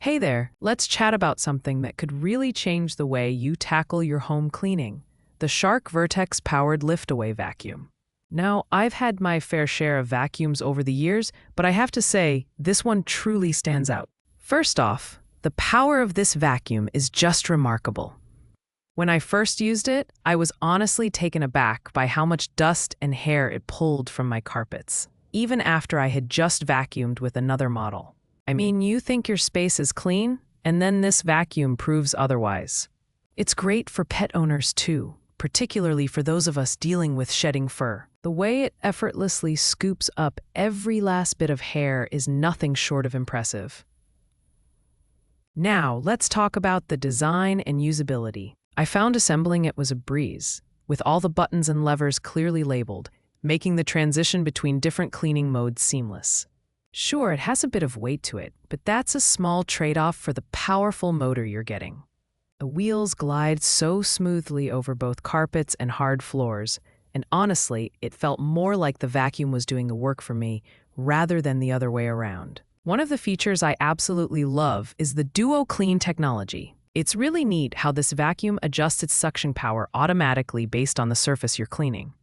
Hey there, let's chat about something that could really change the way you tackle your home cleaning: the Shark Vertex powered lift-away vacuum. Now, I've had my fair share of vacuums over the years, but I have to say, this one truly stands out. First off, the power of this vacuum is just remarkable. When I first used it, I was honestly taken aback by how much dust and hair it pulled from my carpets, even after I had just vacuumed with another model. I mean, you think your space is clean, and then this vacuum proves otherwise. It's great for pet owners too, particularly for those of us dealing with shedding fur. The way it effortlessly scoops up every last bit of hair is nothing short of impressive. Now, let's talk about the design and usability. I found assembling it was a breeze, with all the buttons and levers clearly labeled, making the transition between different cleaning modes seamless. Sure, it has a bit of weight to it, but that's a small trade-off for the powerful motor you're getting. The wheels glide so smoothly over both carpets and hard floors, and honestly, it felt more like the vacuum was doing the work for me rather than the other way around. One of the features I absolutely love is the DuoClean technology. It's really neat how this vacuum adjusts its suction power automatically based on the surface you're cleaning.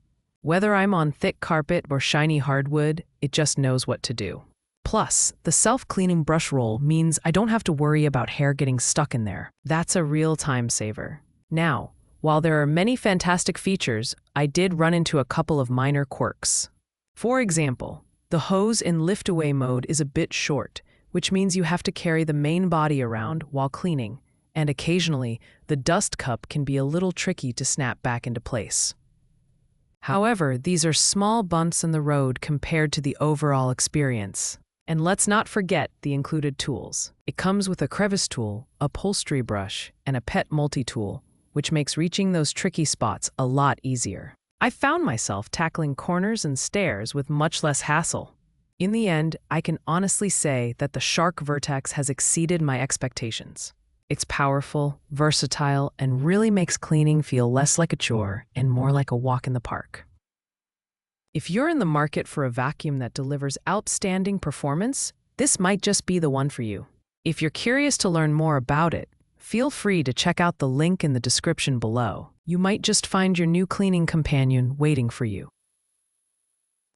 Whether I'm on thick carpet or shiny hardwood, it just knows what to do. Plus, the self-cleaning brush roll means I don't have to worry about hair getting stuck in there. That's a real time saver. Now, while there are many fantastic features, I did run into a couple of minor quirks. For example, the hose in lift-away mode is a bit short, which means you have to carry the main body around while cleaning, and occasionally, the dust cup can be a little tricky to snap back into place. However, these are small bumps in the road compared to the overall experience. And let's not forget the included tools. It comes with a crevice tool, upholstery brush, and a pet multi-tool, which makes reaching those tricky spots a lot easier. I found myself tackling corners and stairs with much less hassle. In the end, I can honestly say that the Shark Vertex has exceeded my expectations. It's powerful, versatile, and really makes cleaning feel less like a chore and more like a walk in the park. If you're in the market for a vacuum that delivers outstanding performance, this might just be the one for you. If you're curious to learn more about it, feel free to check out the link in the description below. You might just find your new cleaning companion waiting for you.